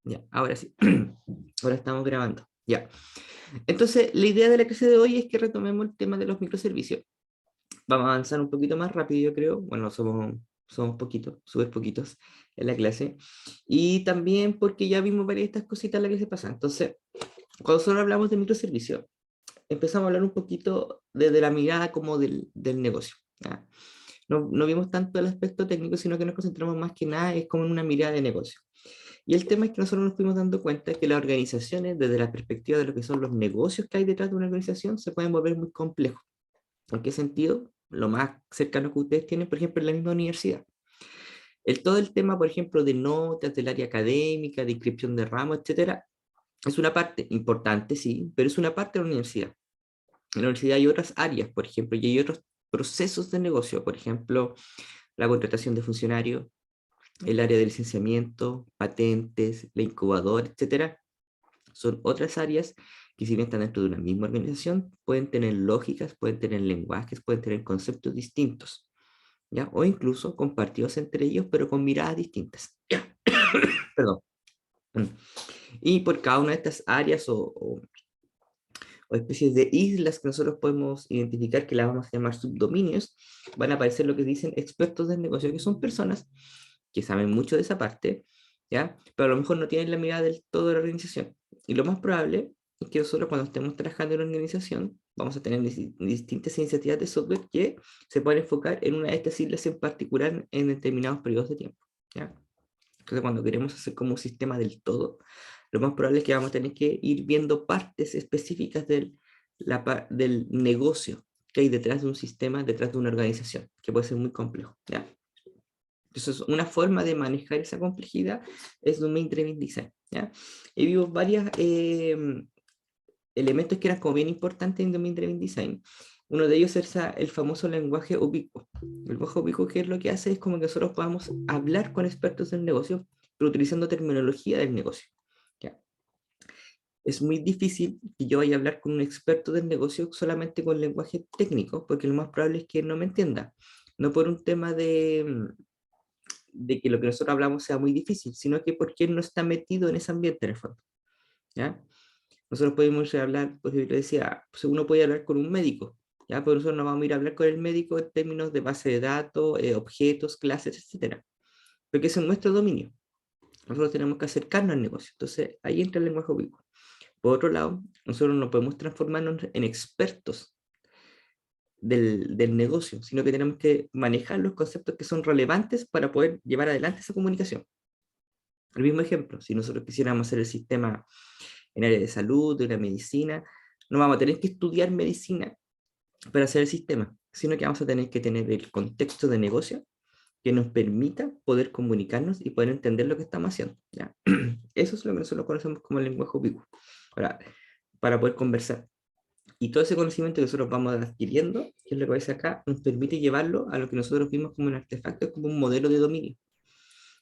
Ya, ahora sí. Ahora estamos grabando. Ya. Entonces, la idea de la clase de hoy es que retomemos el tema de los microservicios. Vamos a avanzar un poquito más rápido, yo creo. Bueno, somos poquitos, súper poquitos en la clase. Y también porque ya vimos varias de estas cositas en la que se pasan. Entonces, cuando solo hablamos de microservicios, empezamos a hablar un poquito desde la mirada como del negocio. ¿Ya? No vimos tanto el aspecto técnico, sino que nos concentramos más que nada es como en una mirada de negocio. Y el tema es que nosotros nos fuimos dando cuenta que las organizaciones, desde la perspectiva de lo que son los negocios que hay detrás de una organización, se pueden volver muy complejos. ¿En qué sentido? Lo más cercano que ustedes tienen, por ejemplo, en la misma universidad. Todo el tema, por ejemplo, de notas del área académica, de inscripción de ramos, etcétera, es una parte importante, sí, pero es una parte de la universidad. En la universidad hay otras áreas, por ejemplo, y hay otros procesos de negocio, por ejemplo, la contratación de funcionarios, el área de licenciamiento, patentes, la incubadora, etcétera, son otras áreas que si bien están dentro de una misma organización, pueden tener lógicas, pueden tener lenguajes, pueden tener conceptos distintos, ¿ya? O incluso compartidos entre ellos, pero con miradas distintas. Perdón. Y por cada una de estas áreas o especies de islas que nosotros podemos identificar, que las vamos a llamar subdominios, van a aparecer lo que dicen expertos del negocio, que son personas que saben mucho de esa parte, ¿ya? Pero a lo mejor no tienen la mirada del todo de la organización. Y lo más probable es que nosotros cuando estemos trabajando en una organización, vamos a tener distintas iniciativas de software que se pueden enfocar en una de estas islas en particular en determinados periodos de tiempo, ¿ya? Entonces, cuando queremos hacer como un sistema del todo, lo más probable es que vamos a tener que ir viendo partes específicas del negocio que hay detrás de un sistema, detrás de una organización, que puede ser muy complejo, ¿ya? Entonces, una forma de manejar esa complejidad es Domain Driven Design, ¿ya? Y vimos varios elementos que eran como bien importantes en Domain Driven Design. Uno de ellos es el famoso lenguaje ubicuo. El lenguaje ubicuo, que es lo que hace es como que nosotros podamos hablar con expertos del negocio, pero utilizando terminología del negocio, ¿ya? Es muy difícil que yo vaya a hablar con un experto del negocio solamente con lenguaje técnico, porque lo más probable es que no me entienda. No por un tema de que lo que nosotros hablamos sea muy difícil, sino que porque él no está metido en ese ambiente en el fondo, ¿ya? Nosotros podemos hablar, pues yo le decía, pues uno puede hablar con un médico, ¿ya? Pero nosotros no vamos a ir a hablar con el médico en términos de base de datos, objetos, clases, etcétera, porque ese es nuestro dominio. Nosotros tenemos que acercarnos al negocio, entonces ahí entra el lenguaje ubicuo. Por otro lado, nosotros no podemos transformarnos en expertos del negocio, sino que tenemos que manejar los conceptos que son relevantes para poder llevar adelante esa comunicación. El mismo ejemplo, si nosotros quisiéramos hacer el sistema en área de salud, de la medicina, no vamos a tener que estudiar medicina para hacer el sistema, sino que vamos a tener que tener el contexto de negocio que nos permita poder comunicarnos y poder entender lo que estamos haciendo, ¿ya? Eso es lo que nosotros conocemos como el lenguaje ubicuo, para poder conversar. Y todo ese conocimiento que nosotros vamos adquiriendo, que es lo que dice acá, nos permite llevarlo a lo que nosotros vimos como un artefacto, como un modelo de dominio.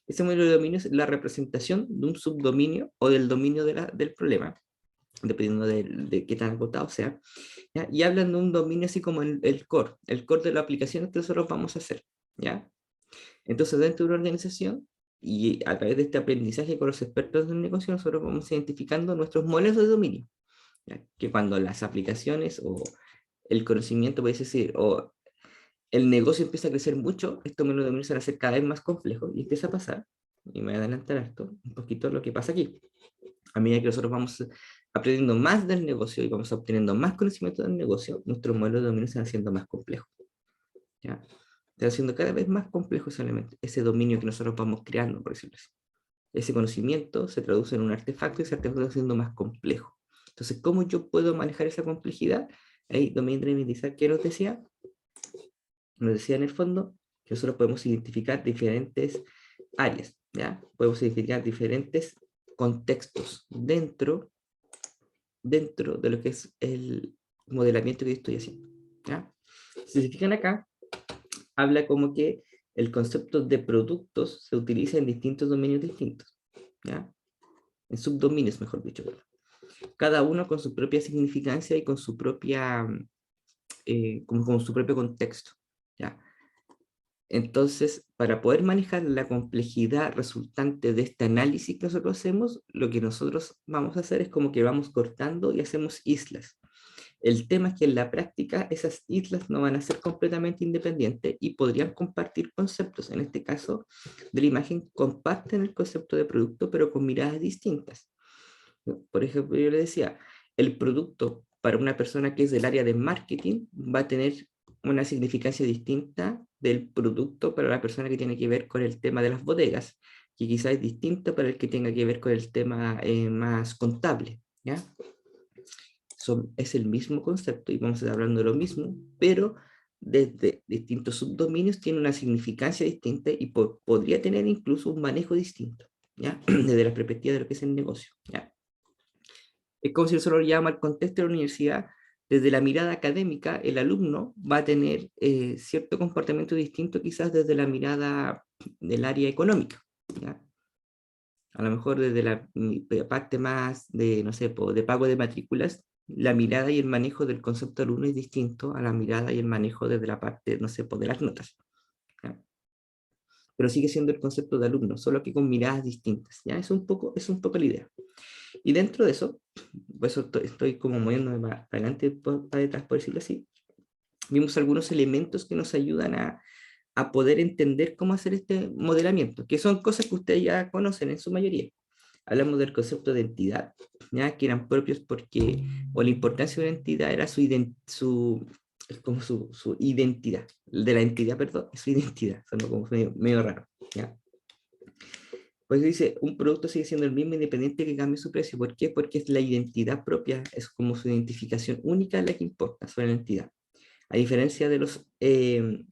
Ese modelo de dominio es la representación de un subdominio o del dominio del problema, dependiendo de qué tan agotado sea, ¿ya? Y hablan de un dominio así como el core de la aplicación que nosotros vamos a hacer, ¿ya? Entonces, dentro de una organización, y a través de este aprendizaje con los expertos del negocio, nosotros vamos identificando nuestros modelos de dominio, ¿ya? Que cuando las aplicaciones o el conocimiento, puede decir, o el negocio empieza a crecer mucho, estos modelos de dominio se van a hacer cada vez más complejos, y empieza a pasar, y me voy a adelantar esto, un poquito lo que pasa aquí. A medida que nosotros vamos aprendiendo más del negocio y vamos obteniendo más conocimiento del negocio, nuestros modelos de dominio se van haciendo más complejos, ¿ya? Se va haciendo cada vez más complejo ese dominio que nosotros vamos creando, por decirlo así. Ese conocimiento se traduce en un artefacto y ese artefacto se va haciendo más complejo. Entonces, ¿cómo yo puedo manejar esa complejidad? Ahí, Domain Driven Design, ¿qué nos decía? Nos decía en el fondo que nosotros podemos identificar diferentes áreas, ¿ya? Podemos identificar diferentes contextos dentro de lo que es el modelamiento que yo estoy haciendo, ¿ya? Si se fijan acá, habla como que el concepto de productos se utiliza en distintos dominios distintos, ¿ya? En subdominios, mejor dicho, ¿verdad? Cada uno con su propia significancia y con su propia, con su propio contexto, ¿ya? Entonces, para poder manejar la complejidad resultante de este análisis que nosotros hacemos, lo que nosotros vamos a hacer es como que vamos cortando y hacemos islas. El tema es que en la práctica esas islas no van a ser completamente independientes y podrían compartir conceptos. En este caso de la imagen, comparten el concepto de producto, pero con miradas distintas. Por ejemplo, yo le decía, el producto para una persona que es del área de marketing va a tener una significancia distinta del producto para la persona que tiene que ver con el tema de las bodegas, que quizás es distinto para el que tenga que ver con el tema más contable, ¿ya? Es el mismo concepto y vamos a estar hablando de lo mismo, pero desde distintos subdominios tiene una significancia distinta y podría tener incluso un manejo distinto, ¿ya? Desde la perspectiva de lo que es el negocio, ¿ya? Es como si nosotros lo llamamos al contexto de la universidad, desde la mirada académica, el alumno va a tener cierto comportamiento distinto quizás desde la mirada del área económica, ¿ya? A lo mejor desde la parte más de, no sé, de pago de matrículas, la mirada y el manejo del concepto alumno es distinto a la mirada y el manejo desde la parte, no sé, de las notas, ¿ya? Pero sigue siendo el concepto de alumno, solo que con miradas distintas, ¿ya? Es un poco la idea. Y dentro de eso, por eso estoy como moviéndome para adelante, para detrás, por decirlo así, vimos algunos elementos que nos ayudan a poder entender cómo hacer este modelamiento, que son cosas que ustedes ya conocen en su mayoría. Hablamos del concepto de entidad, ¿ya? Que eran propios porque, o la importancia de una entidad era su identidad, de la entidad, perdón, su identidad, sonó como medio raro, ¿ya? Pues dice, un producto sigue siendo el mismo independiente que cambie su precio. ¿Por qué? Porque es la identidad propia, es como su identificación única la que importa sobre la entidad. A diferencia de los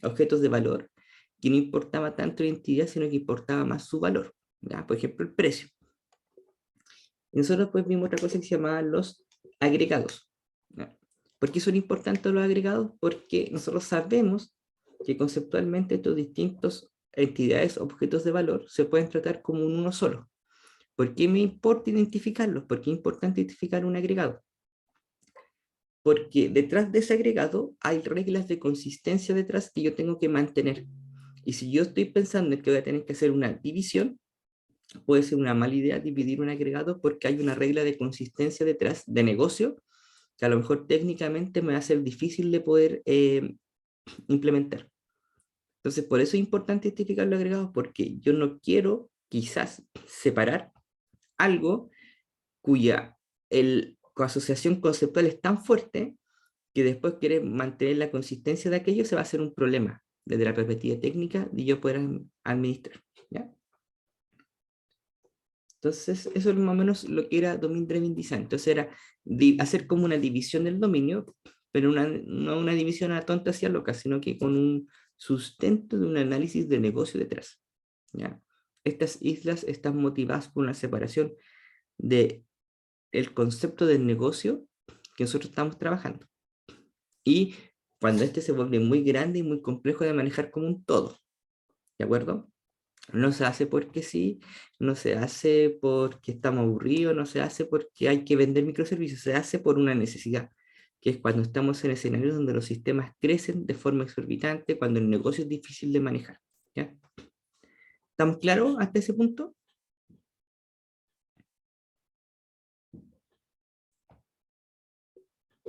objetos de valor, que no importaba tanto la identidad, sino que importaba más su valor, ¿ya? Por ejemplo, el precio. Y nosotros pues vimos otra cosa que se llamaba los agregados, ¿ya? ¿Por qué son importantes los agregados? Porque nosotros sabemos que conceptualmente estos distintos entidades, objetos de valor, se pueden tratar como uno solo. ¿Por qué me importa identificarlos? ¿Por qué es importante identificar un agregado? Porque detrás de ese agregado hay reglas de consistencia detrás que yo tengo que mantener. Y si yo estoy pensando en que voy a tener que hacer una división, puede ser una mala idea dividir un agregado porque hay una regla de consistencia detrás de negocio que a lo mejor técnicamente me va a ser difícil de poder implementar. Entonces, por eso es importante identificar los agregados, porque yo no quiero quizás separar algo cuya asociación conceptual es tan fuerte que después querer mantener la consistencia de aquello se va a hacer un problema desde la perspectiva técnica de yo poder administrar, ¿ya? Entonces, eso es más o menos lo que era Domain Driven Design. Entonces, era hacer como una división del dominio, pero no una división a tonta hacia loca, sino que con un sustento de un análisis de negocio detrás, ¿ya? Estas islas están motivadas por una separación de el concepto del negocio que nosotros estamos trabajando. Y cuando este se vuelve muy grande y muy complejo de manejar como un todo, ¿de acuerdo? No se hace porque sí, no se hace porque estamos aburridos, no se hace porque hay que vender microservicios, se hace por una necesidad, que es cuando estamos en escenarios donde los sistemas crecen de forma exorbitante, cuando el negocio es difícil de manejar, ¿ya? ¿Estamos claros hasta ese punto?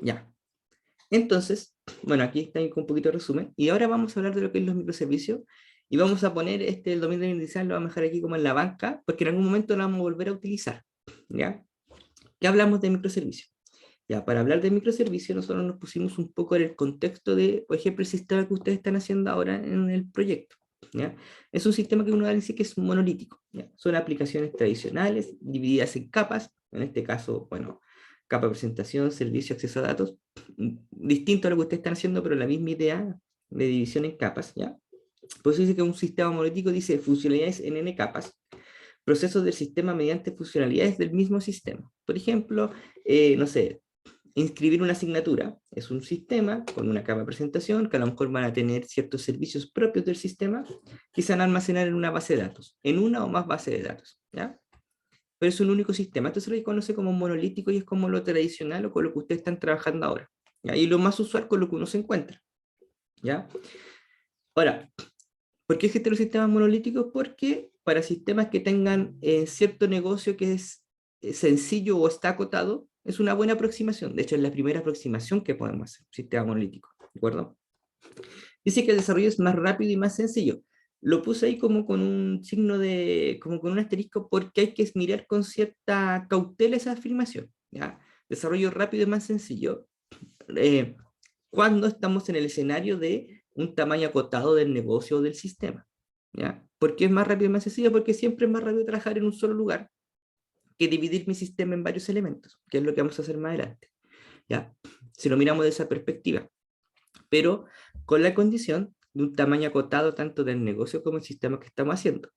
Ya. Entonces, bueno, aquí está un poquito de resumen. Y ahora vamos a hablar de lo que es los microservicios. Y vamos a poner el dominio de design, lo vamos a dejar aquí como en la banca, porque en algún momento lo vamos a volver a utilizar. ¿Ya? ¿Qué hablamos de microservicios? Ya, para hablar de microservicios, nosotros nos pusimos un poco en el contexto de, por ejemplo, el sistema que ustedes están haciendo ahora en el proyecto, ¿ya? Es un sistema que uno va a decir que es monolítico, ¿ya? Son aplicaciones tradicionales divididas en capas, en este caso, bueno, capa de presentación, servicio, acceso a datos, distinto a lo que ustedes están haciendo, pero la misma idea de división en capas, ¿ya? Por eso dice que un sistema monolítico dice funcionalidades en n capas, procesos del sistema mediante funcionalidades del mismo sistema. Por ejemplo, no sé, inscribir una asignatura es un sistema con una capa de presentación que a lo mejor van a tener ciertos servicios propios del sistema que se van a almacenar en una base de datos, en una o más bases de datos, ¿ya? Pero es un único sistema. Esto se lo conoce como monolítico y es como lo tradicional o con lo que ustedes están trabajando ahora, ¿ya? Y lo más usual con lo que uno se encuentra, ¿ya? Ahora, ¿Por qué existen los sistemas monolíticos? Porque para sistemas que tengan cierto negocio que es sencillo o está acotado, es una buena aproximación. De hecho, es la primera aproximación que podemos hacer, un sistema monolítico. ¿De acuerdo? Dice que el desarrollo es más rápido y más sencillo. Lo puse ahí como con un signo de, como con un asterisco, porque hay que mirar con cierta cautela esa afirmación. ¿Ya? Desarrollo rápido y más sencillo. Eh, cuando estamos en el escenario de un tamaño acotado del negocio o del sistema. ¿Ya? ¿Por qué es más rápido y más sencillo? Porque siempre es más rápido trabajar en un solo lugar que dividir mi sistema en varios elementos, que es lo que vamos a hacer más adelante. ¿Ya? Si lo miramos de esa perspectiva. Pero con la condición de un tamaño acotado tanto del negocio como el sistema que estamos haciendo.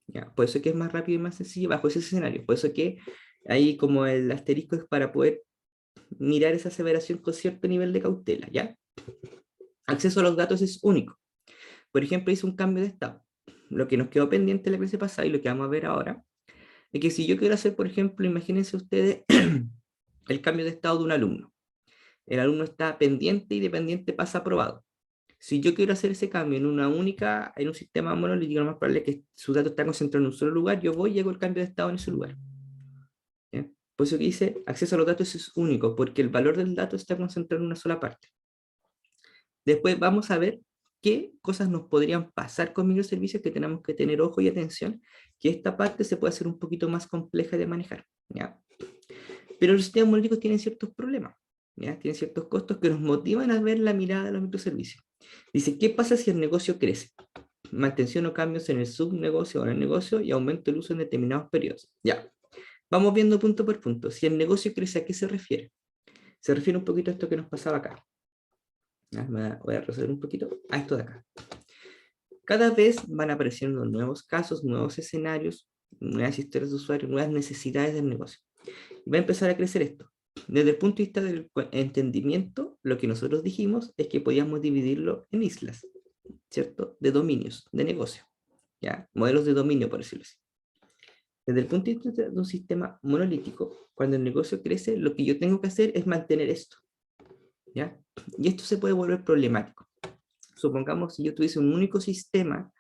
¿Ya? Por eso que es más rápido y más sencillo bajo ese escenario. Por eso que ahí como el asterisco es para poder mirar esa aseveración con cierto nivel de cautela. ¿Ya? Acceso a los datos es único. Por ejemplo, hice un cambio de estado. Lo que nos quedó pendiente la clase pasada y lo que vamos a ver ahora, es que si yo quiero hacer, por ejemplo, imagínense ustedes el cambio de estado de un alumno. El alumno está pendiente y dependiente pasa aprobado. Si yo quiero hacer ese cambio en un sistema monolítico, lo más probable es que su dato está concentrado en un solo lugar, yo voy y hago el cambio de estado en ese lugar. ¿Ya? Por eso que dice, acceso a los datos es único, porque el valor del dato está concentrado en una sola parte. Después vamos a ver qué cosas nos podrían pasar con microservicios que tenemos que tener ojo y atención, que esta parte se puede hacer un poquito más compleja de manejar. ¿Ya? Pero los sistemas monolíticos tienen ciertos problemas, ¿ya? Tienen ciertos costos que nos motivan a ver la mirada de los microservicios. Dice, ¿qué pasa si el negocio crece? Mantención o cambios en el subnegocio o en el negocio y aumento el uso en determinados periodos. Ya, vamos viendo punto por punto. Si el negocio crece, ¿a qué se refiere? Se refiere un poquito a esto que nos pasaba acá. Voy a resolver un poquito a esto de acá. Cada vez van apareciendo nuevos casos, nuevos escenarios, nuevas historias de usuario, nuevas necesidades del negocio. Y va a empezar a crecer esto. Desde el punto de vista del entendimiento, lo que nosotros dijimos es que podíamos dividirlo en islas, ¿cierto? De dominios, de negocio, ¿ya? Modelos de dominio, por decirlo así. Desde el punto de vista de un sistema monolítico, cuando el negocio crece, lo que yo tengo que hacer es mantener esto, ¿ya? Y esto se puede volver problemático. Supongamos si yo tuviese un único sistema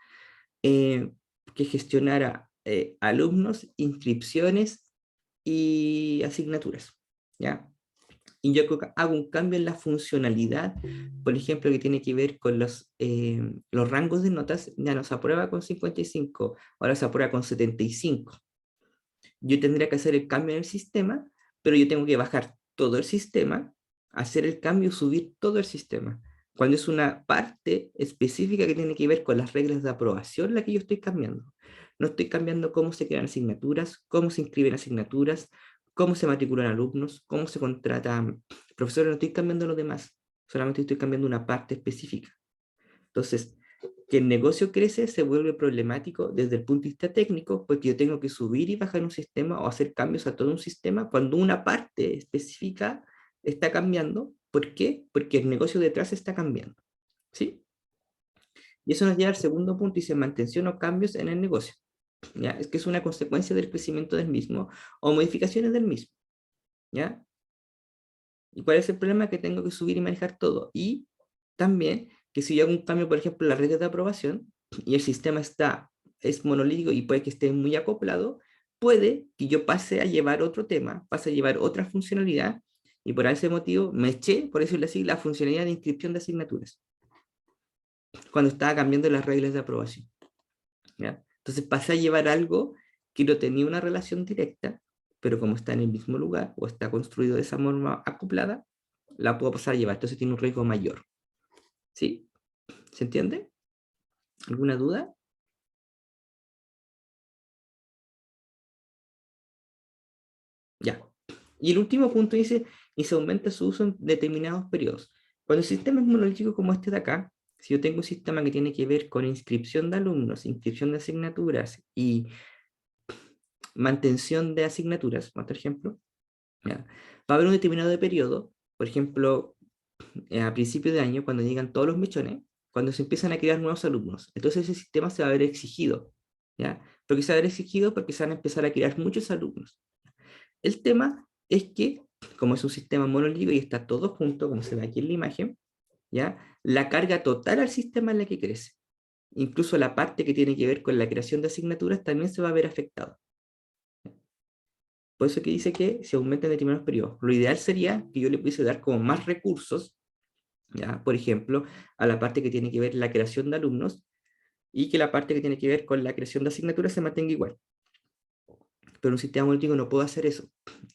que gestionara alumnos, inscripciones y asignaturas, ¿ya? Y yo hago un cambio en la funcionalidad, por ejemplo, que tiene que ver con los rangos de notas, ya no se aprueba con 55, ahora se aprueba con 75. Yo tendría que hacer el cambio en el sistema, pero yo tengo que bajar todo el sistema, hacer el cambio, subir todo el sistema. Cuando es una parte específica que tiene que ver con las reglas de aprobación la que yo estoy cambiando. No estoy cambiando cómo se crean asignaturas, cómo se inscriben asignaturas, cómo se matriculan alumnos, cómo se contratan profesores, no estoy cambiando lo demás, solamente estoy cambiando una parte específica. Entonces, que el negocio crece se vuelve problemático desde el punto de vista técnico, porque yo tengo que subir y bajar un sistema o hacer cambios a todo un sistema cuando una parte específica está cambiando. ¿Por qué? Porque el negocio detrás está cambiando. ¿Sí? Y eso nos lleva al segundo punto, y dice mantención o cambios en el negocio. ¿Ya? Es que es una consecuencia del crecimiento del mismo o modificaciones del mismo. ¿Ya? ¿Y cuál es el problema? Que tengo que subir y manejar todo. Y también que si yo hago un cambio, por ejemplo, en las reglas de aprobación, y el sistema es monolítico y puede que esté muy acoplado, puede que yo pase a llevar otro tema, pase a llevar otra funcionalidad, y por ese motivo me eché, por decirlo así, la funcionalidad de inscripción de asignaturas, cuando estaba cambiando las reglas de aprobación. ¿Ya? Entonces pasé a llevar algo que no tenía una relación directa, pero como está en el mismo lugar o está construido de esa forma acoplada, la puedo pasar a llevar. Entonces tiene un riesgo mayor. ¿Sí? ¿Se entiende? ¿Alguna duda? Ya. Y el último punto dice, y se aumenta su uso en determinados periodos. Cuando el sistema es monolítico como este de acá, si yo tengo un sistema que tiene que ver con inscripción de alumnos, inscripción de asignaturas y mantención de asignaturas, por ejemplo, ¿ya? Va a haber un determinado periodo, por ejemplo, a principio de año, cuando llegan todos los mechones, cuando se empiezan a crear nuevos alumnos. Entonces ese sistema se va a ver exigido, ¿ya? Porque se va a ver exigido porque se van a empezar a crear muchos alumnos. El tema es que, como es un sistema monolítico y está todo junto, como se ve aquí en la imagen, ¿ya? La carga total al sistema es la que crece. incluso la parte que tiene que ver con la creación de asignaturas también se va a ver afectado. Por eso que dice que se aumentan determinados periodos. Lo ideal sería que yo le pudiese dar como más recursos, ¿ya? Por ejemplo, a la parte que tiene que ver la creación de alumnos y que la parte que tiene que ver con la creación de asignaturas se mantenga igual. Pero en un sistema monolítico no puedo hacer eso.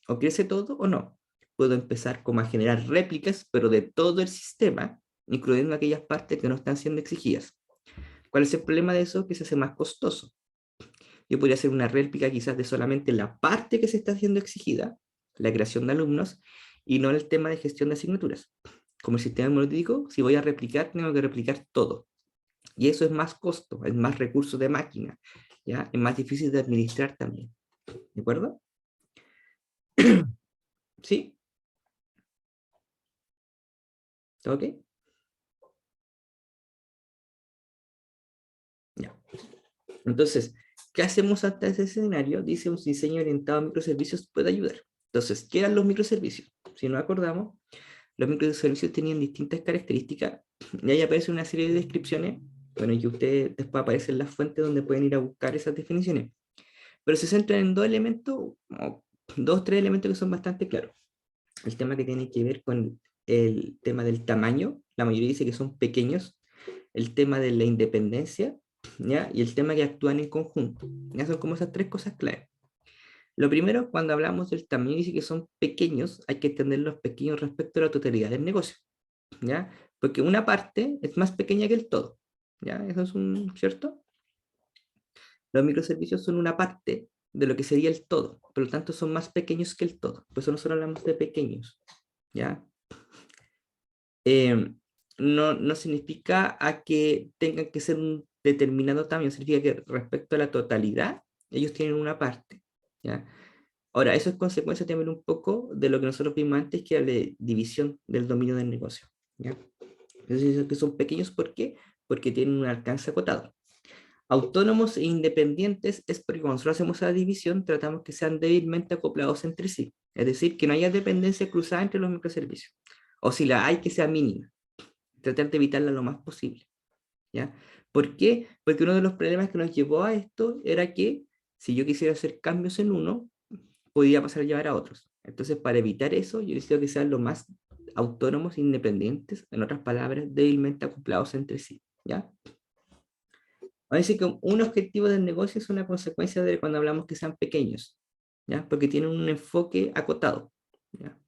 O crece todo o no. Puedo empezar como a generar réplicas, pero de todo el sistema, incluyendo aquellas partes que no están siendo exigidas. ¿Cuál es el problema de eso? Que se hace más costoso. Yo podría hacer una réplica quizás de solamente la parte que se está haciendo exigida, la creación de alumnos, y no el tema de gestión de asignaturas. Como el sistema monolítico, si voy a replicar, tengo que replicar todo. Y eso es más costo, es más recursos de máquina, ¿ya? Es más difícil de administrar también. ¿De acuerdo? ¿Sí? ¿Está ok? Ya. Entonces, ¿qué hacemos ante ese escenario? Dice un diseño orientado a microservicios puede ayudar. Entonces, ¿qué eran los microservicios? Si nos acordamos, los microservicios tenían distintas características y ahí aparece una serie de descripciones, bueno, y que ustedes después aparecen las fuentes donde pueden ir a buscar esas definiciones. Pero se centran en dos elementos, o dos, tres elementos que son bastante claros. El tema que tiene que ver con el tema del tamaño, la mayoría dice que son pequeños, el tema de la independencia, ¿ya? Y el tema que actúan en conjunto. Ya son como esas tres cosas clave. Lo primero, cuando hablamos del tamaño, dice que son pequeños, hay que entenderlos pequeños respecto a la totalidad del negocio, ¿ya? Porque una parte es más pequeña que el todo, ¿ya? Eso es un, ¿cierto? Los microservicios son una parte de lo que sería el todo, por lo tanto son más pequeños que el todo, por eso nosotros hablamos de pequeños, ¿ya? Eh, no significa a que tengan que ser un determinado tamaño, significa que respecto a la totalidad, ellos tienen una parte, ¿ya? Ahora, eso es consecuencia también un poco de lo que nosotros vimos antes, que era la división del dominio del negocio, ¿ya? Entonces, que son pequeños, ¿por qué? Porque tienen un alcance acotado. Autónomos e independientes es porque cuando nosotros hacemos la división, tratamos que sean débilmente acoplados entre sí. Es decir, que no haya dependencia cruzada entre los microservicios. O si la hay, que sea mínima. Tratar de evitarla lo más posible, ¿ya? ¿Por qué? Porque uno de los problemas que nos llevó a esto era que si yo quisiera hacer cambios en uno, podía pasar a llevar a otros. Entonces, para evitar eso, yo necesito que sean lo más autónomos e independientes, en otras palabras, débilmente acoplados entre sí, ¿ya? Así que un objetivo del negocio es una consecuencia de cuando hablamos que sean pequeños, ¿ya? Porque tienen un enfoque acotado, ¿ya?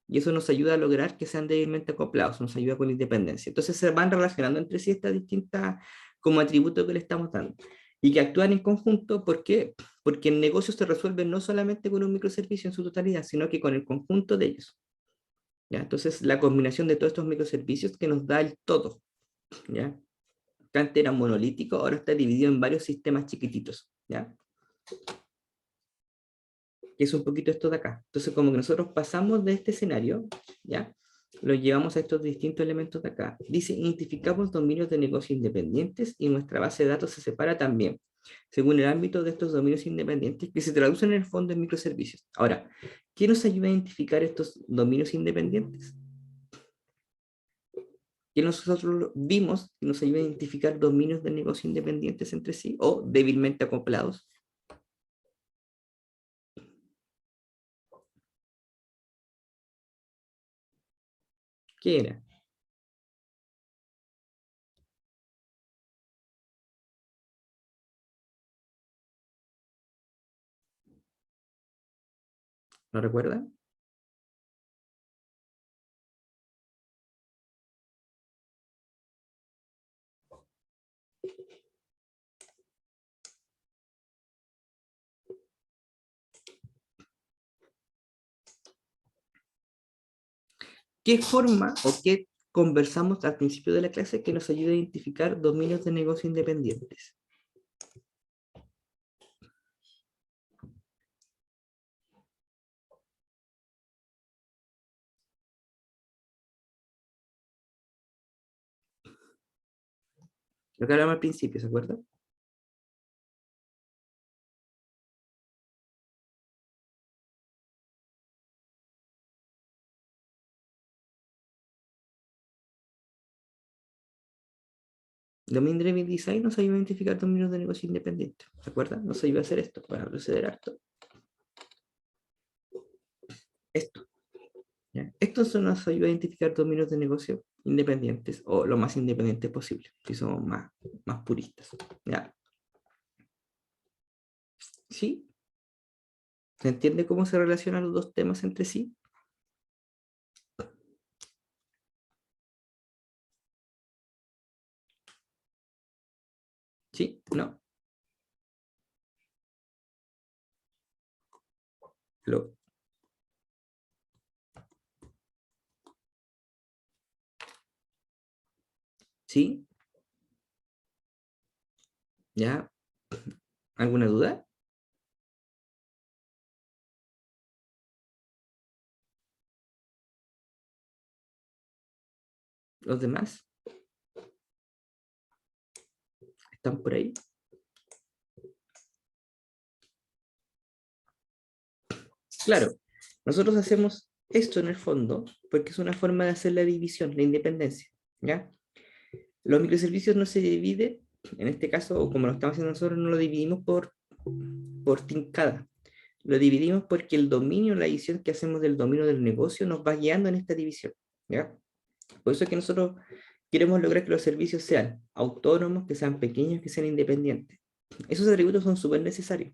Y eso nos ayuda a lograr que sean débilmente acoplados, nos ayuda con la independencia. Entonces se van relacionando entre sí estas distintas como atributos que le estamos dando. Y que actúan en conjunto, ¿por qué? Porque el negocio se resuelve no solamente con un microservicio en su totalidad, sino que con el conjunto de ellos, ¿ya? Entonces la combinación de todos estos microservicios que nos da el todo, ¿ya? Que antes era monolítico, ahora está dividido en varios sistemas chiquititos, ¿ya? Que es un poquito esto de acá. Entonces, como que nosotros pasamos de este escenario, ¿ya? Lo llevamos a estos distintos elementos de acá. Dice, identificamos dominios de negocio independientes y nuestra base de datos se separa también, según el ámbito de estos dominios independientes, que se traducen en el fondo en microservicios. Ahora, ¿qué nos ayuda a identificar estos dominios independientes? Que nosotros vimos que nos ayuda a identificar dominios de negocio independientes entre sí o débilmente acoplados. ¿Qué era? ¿Lo recuerdan? ¿Qué forma o qué conversamos al principio de la clase que nos ayude a identificar dominios de negocio independientes? Lo que hablamos al principio, ¿se acuerdan? Domain Driven Design nos ayuda a identificar dominios de negocio independientes. ¿Se acuerdan? Nos ayuda a hacer esto. Para proceder a esto. ¿Ya? Esto nos ayuda a identificar dominios de negocio independientes o lo más independiente posible, si somos más puristas. ¿Ya? ¿Sí? ¿Se entiende cómo se relacionan los dos temas entre sí? ¿Sí? ¿No? ¿Lo? ¿Sí? ¿Ya? ¿Alguna duda? ¿Los demás? ¿Están por ahí? Claro, nosotros hacemos esto en el fondo porque es una forma de hacer la división, la independencia, ¿ya? Los microservicios no se dividen, en este caso, o como lo estamos haciendo nosotros, no lo dividimos por tincada. Lo dividimos porque el dominio, la división que hacemos del dominio del negocio nos va guiando en esta división, ¿ya? Por eso es que nosotros queremos lograr que los servicios sean autónomos, que sean pequeños, que sean independientes. Esos atributos son súper necesarios.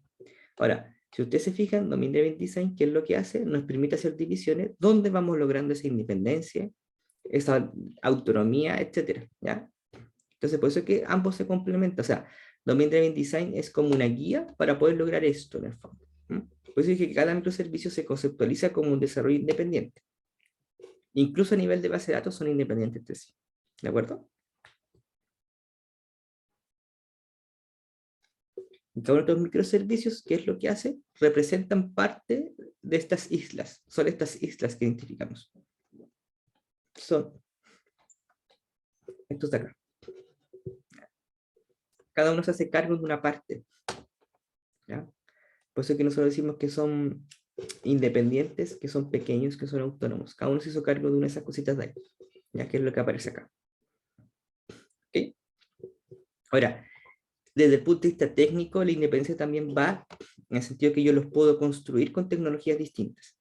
Ahora, si ustedes se fijan, Domain Driven Design, ¿qué es lo que hace? Nos permite hacer divisiones donde vamos logrando esa independencia, esa autonomía, etcétera, ¿ya? Entonces, por eso es que ambos se complementan. O sea, Domain Driven Design es como una guía para poder lograr esto en el fondo. Por eso es que cada microservicio se conceptualiza como un desarrollo independiente. Incluso a nivel de base de datos son independientes entre sí. ¿De acuerdo? Y cada uno de los microservicios, ¿qué es lo que hace? Representan parte de estas islas. Son estas islas que identificamos. Son estos de acá. Cada uno se hace cargo de una parte. ¿Ya? Por eso es que nosotros decimos que son independientes, que son pequeños, que son autónomos. Cada uno se hizo cargo de una de esas cositas de ahí. ¿Ya? Que es lo que aparece acá. ¿Okay? Ahora, desde el punto de vista técnico, la independencia también va en el sentido que yo los puedo construir con tecnologías distintas.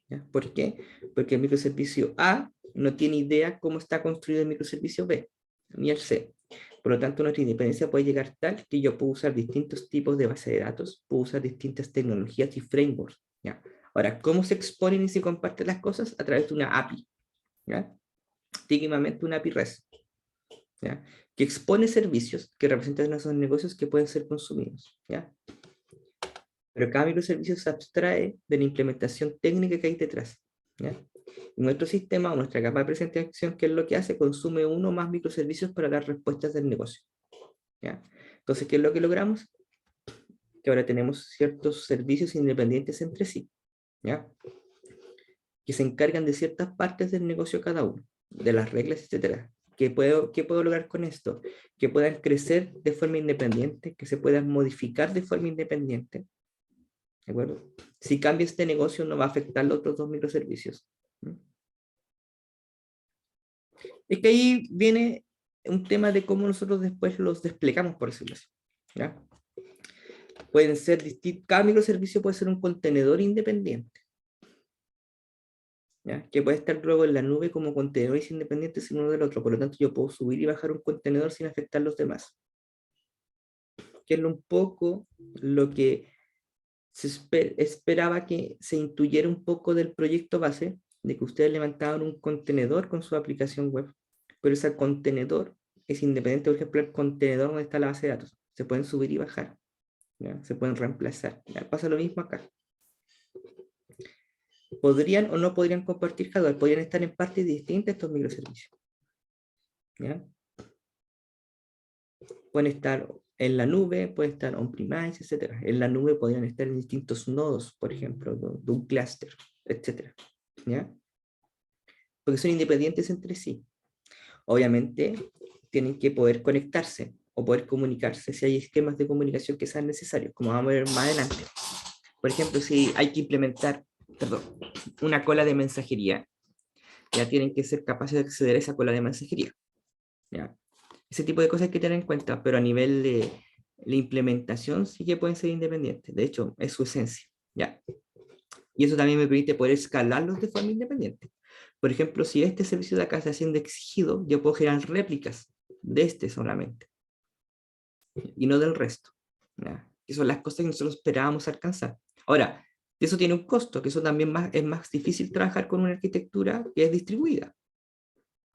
¿Ya? ¿Por qué? Porque el microservicio A no tiene idea cómo está construido el microservicio B, ni el C. Por lo tanto, nuestra independencia puede llegar tal que yo puedo usar distintos tipos de base de datos, puedo usar distintas tecnologías y frameworks. ¿Ya? Ahora, ¿cómo se exponen y se comparten las cosas? A través de una API. ¿Ya? Típicamente una API REST. ¿Ya? Que expone servicios que representan esos negocios que pueden ser consumidos. ¿Ya? Pero cada microservicio se abstrae de la implementación técnica que hay detrás. ¿Ya? Nuestro sistema o nuestra capa de presentación, ¿qué es lo que hace? Consume uno o más microservicios para dar respuestas del negocio. ¿Ya? Entonces, ¿qué es lo que logramos? Que ahora tenemos ciertos servicios independientes entre sí, ¿ya? Que se encargan de ciertas partes del negocio cada uno, de las reglas, etcétera. ¿Qué puedo lograr con esto? Que puedan crecer de forma independiente, que se puedan modificar de forma independiente. ¿De acuerdo? Si cambia este negocio, no va a afectar los otros dos microservicios. Es que ahí viene un tema de cómo nosotros después los desplegamos, por decirlo así. ¿Ya? Pueden ser distintos, cada microservicio puede ser un contenedor independiente, ¿ya? Que puede estar luego en la nube como contenedores independientes uno del otro. Por lo tanto, yo puedo subir y bajar un contenedor sin afectar los demás. Que es un poco lo que se esperaba que se intuyera un poco del proyecto base, de que ustedes levantaban un contenedor con su aplicación web, pero ese contenedor es independiente, por ejemplo, el contenedor donde está la base de datos. Se pueden subir y bajar, ¿ya? Se pueden reemplazar. ¿Ya? Pasa lo mismo acá. Podrían o no podrían compartir hardware, podrían estar en partes distintas estos microservicios. ¿Ya? Pueden estar en la nube, pueden estar on-premise, etc. En la nube podrían estar en distintos nodos, por ejemplo, de un clúster, etc. ¿Ya? Porque son independientes entre sí. Obviamente, tienen que poder conectarse o poder comunicarse si hay esquemas de comunicación que sean necesarios, como vamos a ver más adelante. Por ejemplo, si hay que implementar, perdón, una cola de mensajería, ya tienen que ser capaces de acceder a esa cola de mensajería. ¿Ya? ese tipo de cosas hay que tener en cuenta, pero a nivel de la implementación sí que pueden ser independientes. De hecho, es su esencia, ¿ya? Y eso también me permite poder escalarlos de forma independiente. Por ejemplo, si este servicio de acá está siendo exigido, yo puedo generar réplicas de este solamente, y no del resto, ¿ya? Que son las cosas que nosotros esperábamos alcanzar. Ahora, eso tiene un costo, que eso también es más difícil trabajar con una arquitectura que es distribuida,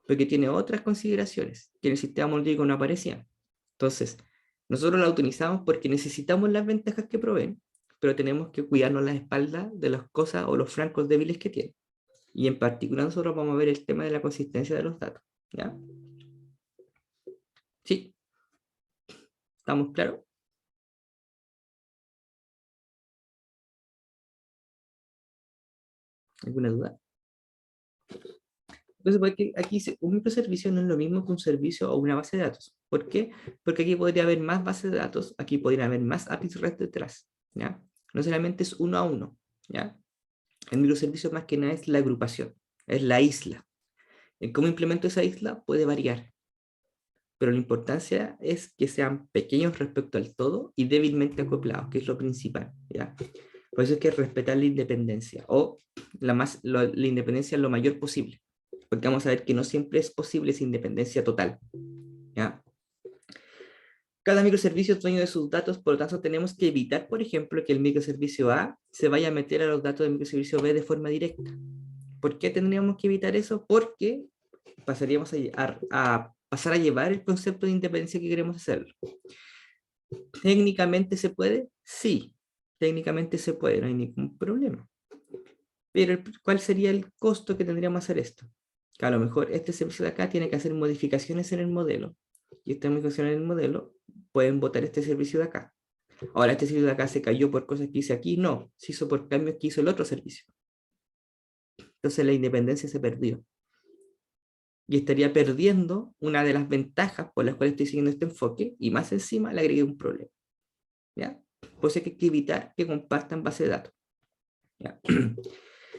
porque tiene otras consideraciones que en el sistema monolítico no aparecían. Entonces, nosotros la utilizamos porque necesitamos las ventajas que proveen, pero tenemos que cuidarnos la espalda de las cosas o los flancos débiles que tiene. Y en particular nosotros vamos a ver el tema de la consistencia de los datos. ¿Ya? ¿Sí? ¿Estamos claros? ¿Alguna duda? Entonces, porque aquí un microservicio no es lo mismo que un servicio o una base de datos. ¿Por qué? Porque aquí podría haber más bases de datos, aquí podría haber más APIs REST detrás. ¿Ya? No solamente es uno a uno. ¿Ya? El microservicio más que nada es la agrupación, es la isla. El cómo implemento esa isla puede variar, pero la importancia es que sean pequeños respecto al todo y débilmente acoplados, que es lo principal. ¿Ya? Por eso es que respetar la independencia, o la independencia lo mayor posible, porque vamos a ver que no siempre es posible esa independencia total. ¿Ya? Cada microservicio es dueño de sus datos, por lo tanto tenemos que evitar, por ejemplo, que el microservicio A se vaya a meter a los datos del microservicio B de forma directa. ¿Por qué tendríamos que evitar eso? Porque pasaríamos a pasar a llevar el concepto de independencia que queremos hacer. ¿Técnicamente se puede? Sí, técnicamente se puede, no hay ningún problema. Pero ¿cuál sería el costo que tendríamos hacer esto? Que a lo mejor este servicio de acá tiene que hacer modificaciones en el modelo. Y estas modificaciones en el modelo pueden botar este servicio de acá. Ahora, este servicio de acá se cayó por cosas que hice aquí. No, se hizo por cambios que hizo el otro servicio. Entonces la independencia se perdió. Y estaría perdiendo una de las ventajas por las cuales estoy siguiendo este enfoque, y más encima le agregué un problema. ¿Ya? Por eso hay que evitar que compartan base de datos. ¿Ya?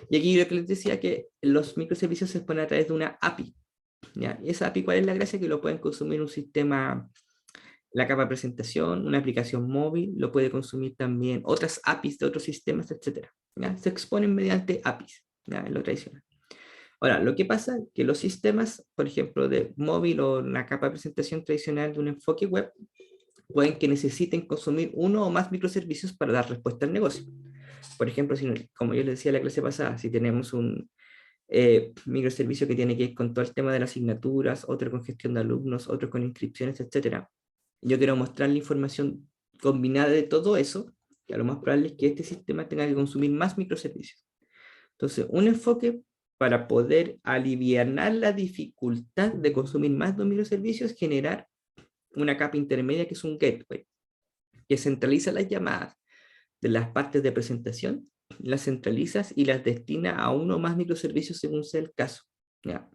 Y aquí lo que les decía que los microservicios se exponen a través de una API. ¿Ya? Y esa API, ¿cuál es la gracia? Que lo pueden consumir un sistema, la capa de presentación, una aplicación móvil, lo puede consumir también otras APIs de otros sistemas, etcétera. ¿Ya? Se exponen mediante APIs, ¿ya? Es lo tradicional. Ahora, lo que pasa es que los sistemas, por ejemplo, de móvil o la capa de presentación tradicional de un enfoque web, pueden que necesiten consumir uno o más microservicios para dar respuesta al negocio. Por ejemplo, si, como yo les decía en la clase pasada, si tenemos un microservicio que tiene que ir con todo el tema de las asignaturas, otro con gestión de alumnos, otro con inscripciones, etcétera. Yo quiero mostrar la información combinada de todo eso, que a lo más probable es que este sistema tenga que consumir más microservicios. Entonces, un enfoque para poder aliviar la dificultad de consumir más de un microservicio es generar una capa intermedia que es un gateway, que centraliza las llamadas de las partes de presentación, las centralizas y las destina a uno o más microservicios según sea el caso. ¿Ya?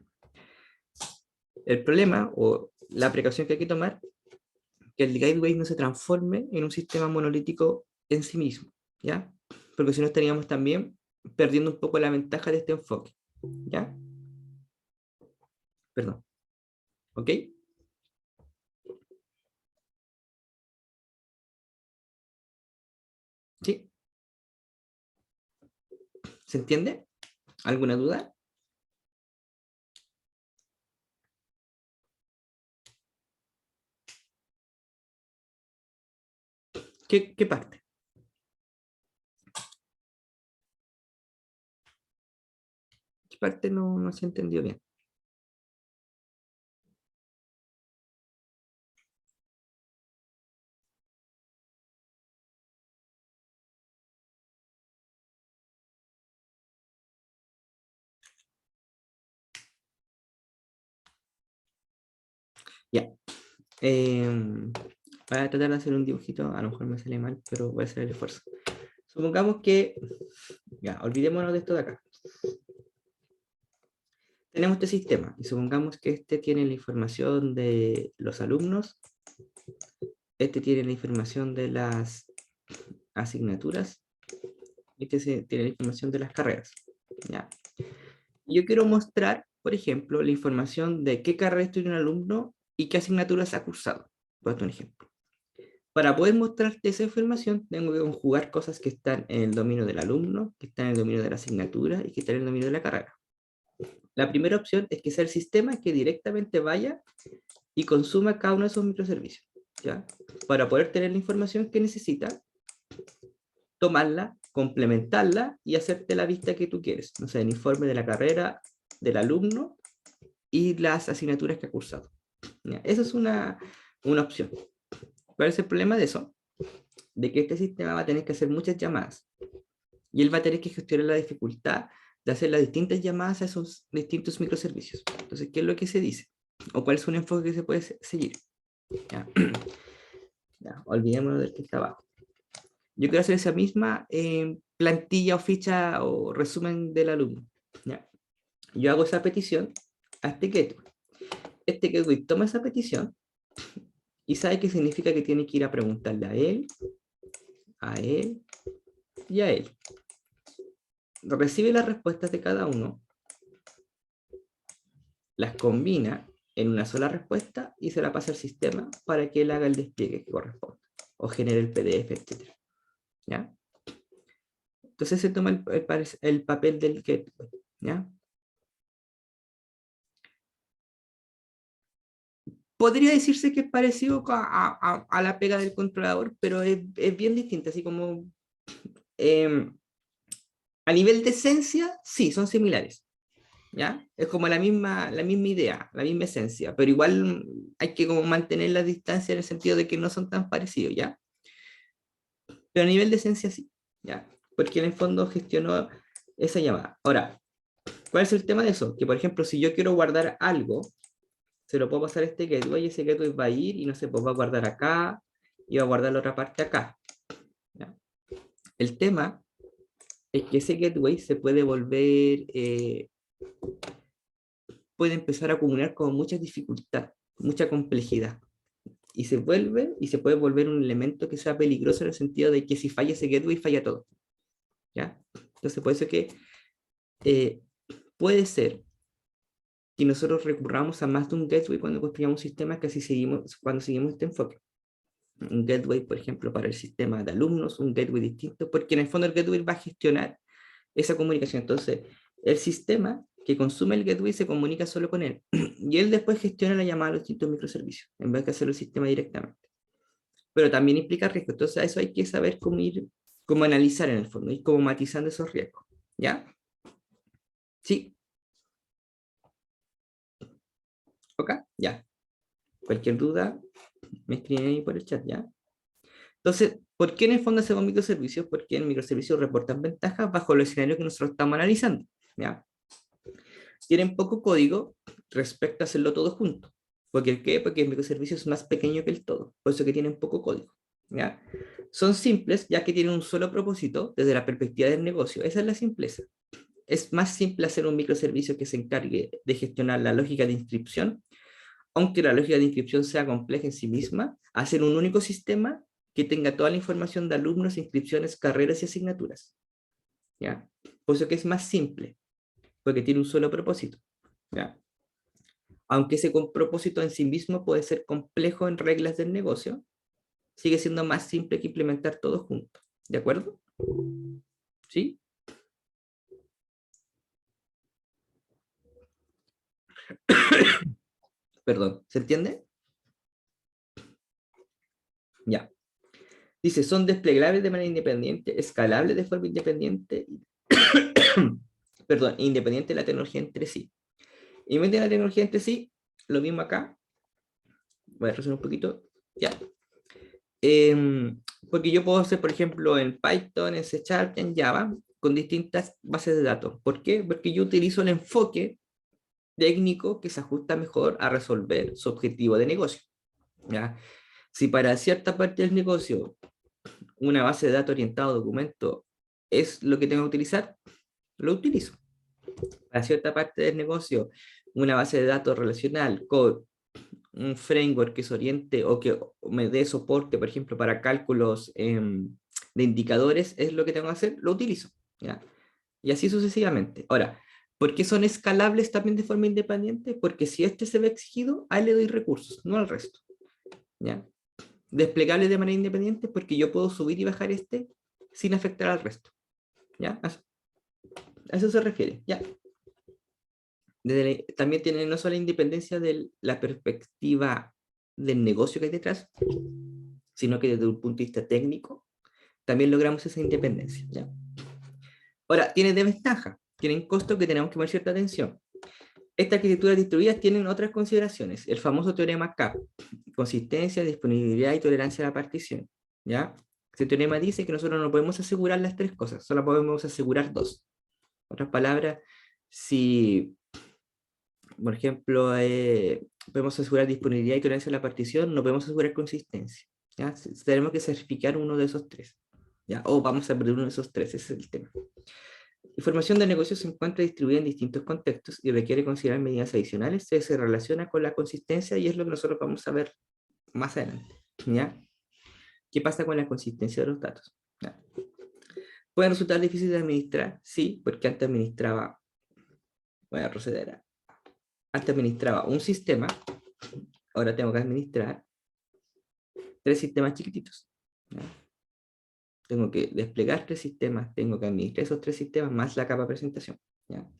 El problema o la precaución que hay que tomar es que el gateway no se transforme en un sistema monolítico en sí mismo, ¿ya? Porque si no estaríamos también perdiendo un poco la ventaja de este enfoque, ¿ya? Perdón, ¿ok? ¿Sí? ¿Se entiende? ¿Alguna duda? ¿Qué parte? ¿Qué parte no se entendió bien? Ya. Voy a tratar de hacer un dibujito, a lo mejor me sale mal, pero voy a hacer el esfuerzo. Supongamos que, ya, olvidémonos de esto de acá. Tenemos este sistema y supongamos que este tiene la información de los alumnos, este tiene la información de las asignaturas y este tiene la información de las carreras. ¿Ya? Yo quiero mostrar, por ejemplo, la información de qué carrera estudia un alumno y qué asignaturas ha cursado. Por un ejemplo. Para poder mostrarte esa información, tengo que conjugar cosas que están en el dominio del alumno, que están en el dominio de la asignatura y que están en el dominio de la carrera. La primera opción es que sea el sistema que directamente vaya y consuma cada uno de esos microservicios, ¿ya? Para poder tener la información que necesita, tomarla, complementarla y hacerte la vista que tú quieres. No sé, el informe de la carrera del alumno y las asignaturas que ha cursado. ¿Ya? Esa es una opción. ¿Cuál es el problema de eso? De que este sistema va a tener que hacer muchas llamadas y él va a tener que gestionar la dificultad de hacer las distintas llamadas a esos distintos microservicios. Entonces, ¿qué es lo que se dice? ¿O cuál es un enfoque que se puede seguir? ¿Ya? Ya, olvidémonos del que está abajo. Yo quiero hacer esa misma plantilla o ficha o resumen del alumno. ¿Ya? Yo hago esa petición a este gateway. Este gateway toma esa petición y sabe qué significa que tiene que ir a preguntarle a él y a él. Recibe las respuestas de cada uno, las combina en una sola respuesta y se la pasa al sistema para que él haga el despliegue que corresponde o genere el PDF, etc. ¿Ya? Entonces se toma el papel del gateway. ¿Ya? Podría decirse que es parecido a la pega del controlador, pero es bien distinta, así como a nivel de esencia, sí, son similares. ¿Ya? Es como la misma idea, la misma esencia, pero igual hay que como mantener la distancia en el sentido de que no son tan parecidos, ¿ya? Pero a nivel de esencia sí, ¿ya? Porque en el fondo gestionó esa llamada. Ahora, ¿cuál es el tema de eso? Que por ejemplo, si yo quiero guardar algo, se lo puedo pasar a este gateway y ese gateway va a ir y no sé, pues va a guardar acá y va a guardar la otra parte acá, ¿ya? El tema es que ese gateway se puede volver, puede empezar a acumular con mucha dificultad, mucha complejidad. Y se puede volver un elemento que sea peligroso en el sentido de que si falla ese gateway, falla todo. ¿Ya? Entonces, por eso que eh, puede ser que nosotros recurramos a más de un gateway cuando construyamos sistemas que así seguimos, cuando seguimos este enfoque. Un gateway, por ejemplo, para el sistema de alumnos, un gateway distinto, porque en el fondo el gateway va a gestionar esa comunicación. Entonces, el sistema que consume el gateway se comunica solo con él. Y él después gestiona la llamada a los distintos microservicios, en vez de hacerlo el sistema directamente. Pero también implica riesgo. Entonces, a eso hay que saber cómo ir, cómo analizar en el fondo, y cómo matizando esos riesgos. ¿Ya? Sí. ¿Ok? Ya. Cualquier duda, me escriben ahí por el chat, ¿ya? Entonces, ¿por qué en el fondo hacemos microservicios? Porque en microservicios reportan ventajas bajo el escenario que nosotros estamos analizando, ¿ya? Tienen poco código respecto a hacerlo todo junto. ¿Por qué? Porque el microservicio es más pequeño que el todo, por eso que tienen poco código, ¿ya? Son simples, ya que tienen un solo propósito desde la perspectiva del negocio. Esa es la simpleza. Es más simple hacer un microservicio que se encargue de gestionar la lógica de inscripción, aunque la lógica de inscripción sea compleja en sí misma, hacer un único sistema que tenga toda la información de alumnos, inscripciones, carreras y asignaturas. ¿Ya? Por eso que es más simple, porque tiene un solo propósito. ¿Ya? Aunque ese propósito en sí mismo puede ser complejo en reglas del negocio, sigue siendo más simple que implementar todo junto. ¿De acuerdo? ¿Sí? Perdón, ¿se entiende? Ya. Dice, son desplegables de manera independiente, escalables de forma independiente, perdón, independiente de la tecnología entre sí. Independiente de la tecnología entre sí, lo mismo acá. Voy a resumir un poquito. Ya. Porque yo puedo hacer, por ejemplo, en Python, en C Sharp, en Java, con distintas bases de datos. ¿Por qué? Porque yo utilizo el enfoque técnico que se ajusta mejor a resolver su objetivo de negocio. ¿Ya? Si para cierta parte del negocio una base de datos orientada a documento es lo que tengo que utilizar, lo utilizo. Para cierta parte del negocio, una base de datos relacional con un framework que se oriente o que me dé soporte, por ejemplo, para cálculos de indicadores, es lo que tengo que hacer, lo utilizo. ¿Ya? Y así sucesivamente. Ahora, ¿Por qué son escalables también de forma independiente? Porque si este se ve exigido, a él le doy recursos, no al resto. ¿Ya? Desplegables de manera independiente porque yo puedo subir y bajar este sin afectar al resto. ¿Ya? A eso se refiere. ¿Ya? También tiene no solo la independencia de la perspectiva del negocio que hay detrás, sino que desde un punto de vista técnico también logramos esa independencia. ¿Ya? Ahora, tiene desventaja, tienen costos que tenemos que poner cierta atención. Estas arquitecturas distribuidas tienen otras consideraciones. El famoso teorema CAP, consistencia, disponibilidad y tolerancia a la partición. ¿Ya? Este teorema dice que nosotros no podemos asegurar las tres cosas, solo podemos asegurar dos. En otras palabras, si, por ejemplo, podemos asegurar disponibilidad y tolerancia a la partición, no podemos asegurar consistencia. ¿Ya? Tenemos que certificar uno de esos tres. ¿Ya? O vamos a perder uno de esos tres, ese es el tema. Información de negocio se encuentra distribuida en distintos contextos y requiere considerar medidas adicionales. Se relaciona con la consistencia y es lo que nosotros vamos a ver más adelante. ¿Ya? ¿Qué pasa con la consistencia de los datos? ¿Ya? ¿Pueden resultar difíciles de administrar? Sí, porque antes administraba, voy a proceder, antes administraba un sistema, ahora tengo que administrar tres sistemas chiquititos. ¿Ya? Tengo que desplegar tres sistemas, tengo que administrar esos tres sistemas más la capa de presentación. ¿Ya?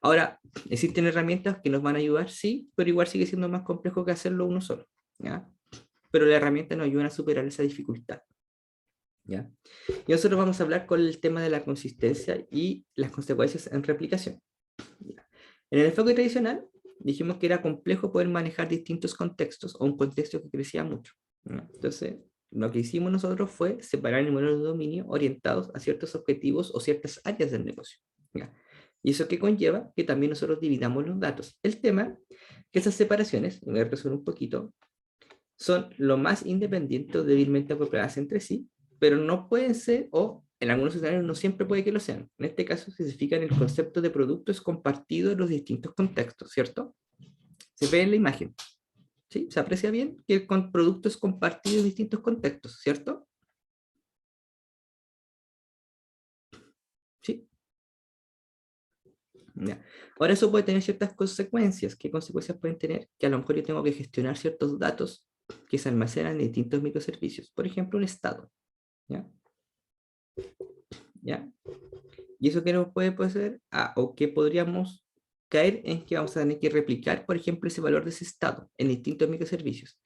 Ahora, ¿existen herramientas que nos van a ayudar? Sí, pero igual sigue siendo más complejo que hacerlo uno solo. ¿Ya? Pero las herramientas nos ayudan a superar esa dificultad. ¿Ya? Y nosotros vamos a hablar con el tema de la consistencia y las consecuencias en replicación. ¿Ya? En el enfoque tradicional, dijimos que era complejo poder manejar distintos contextos o un contexto que crecía mucho. ¿Ya? Entonces, lo que hicimos nosotros fue separar el modelo de dominio orientados a ciertos objetivos o ciertas áreas del negocio. ¿Ya? Y eso que conlleva que también nosotros dividamos los datos. El tema, que esas separaciones, voy a resumir un poquito, son lo más independientes o débilmente acopladas entre sí, pero no pueden ser, o en algunos escenarios no siempre puede que lo sean. En este caso se especifica en el concepto de producto es compartido en los distintos contextos, ¿cierto? Se ve en la imagen, ¿sí? Se aprecia bien que el producto es compartido en distintos contextos, ¿cierto? ¿Sí? Ya. Ahora eso puede tener ciertas consecuencias. ¿Qué consecuencias pueden tener? Que a lo mejor yo tengo que gestionar ciertos datos que se almacenan en distintos microservicios. Por ejemplo, un estado. ¿Ya? ¿Ya? ¿Y eso qué nos puede ser? O que podríamos caer en que vamos a tener que replicar, por ejemplo, ese valor de ese estado en distintos microservicios.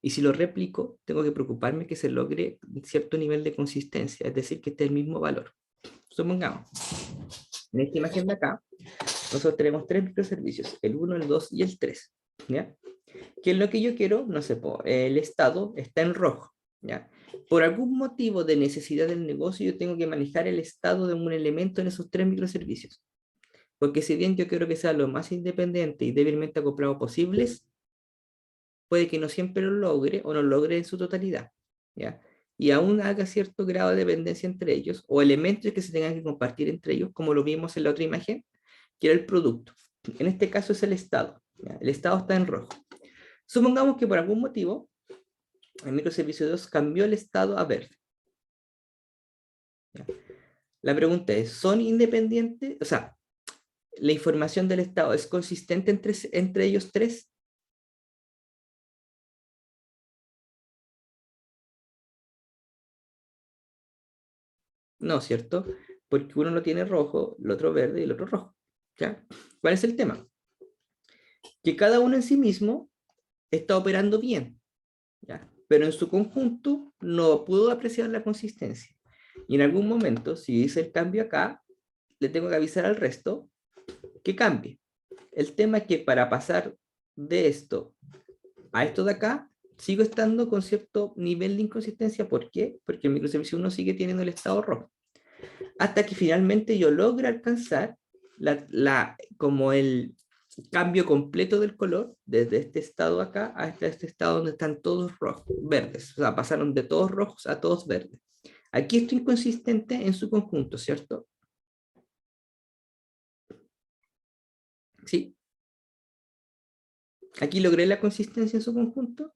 Y si lo replico, tengo que preocuparme que se logre un cierto nivel de consistencia, es decir, que esté el mismo valor. Supongamos, en esta imagen de acá, nosotros tenemos tres microservicios, el 1, el 2 y el 3. ¿Ya? ¿Qué es lo que yo quiero? No sé, el estado está en rojo. ¿Ya? Por algún motivo de necesidad del negocio, yo tengo que manejar el estado de un elemento en esos tres microservicios. Porque si bien yo quiero que sea lo más independiente y débilmente acoplado posibles, puede que no siempre lo logre o no lo logre en su totalidad. ¿Ya? Y aún haga cierto grado de dependencia entre ellos, o elementos que se tengan que compartir entre ellos, como lo vimos en la otra imagen, que era el producto. En este caso es el estado. ¿Ya? El estado está en rojo. Supongamos que por algún motivo el microservicio 2 cambió el estado a verde. ¿Ya? La pregunta es, ¿son independientes? O sea, ¿la información del estado es consistente entre ellos tres? No, ¿cierto? Porque uno lo tiene rojo, el otro verde y el otro rojo. ¿Ya? ¿Cuál es el tema? Que cada uno en sí mismo está operando bien, ¿ya? Pero en su conjunto no puedo apreciar la consistencia. Y en algún momento, si hice el cambio acá, le tengo que avisar al resto que cambie. El tema es que para pasar de esto a esto de acá, sigo estando con cierto nivel de inconsistencia. ¿Por qué? Porque el microservicio 1 sigue teniendo el estado rojo. Hasta que finalmente yo logro alcanzar como el cambio completo del color, desde este estado acá hasta este estado donde están todos rojos, verdes. O sea, pasaron de todos rojos a todos verdes. Aquí estoy inconsistente en su conjunto, ¿cierto? Sí. Aquí logré la consistencia en su conjunto.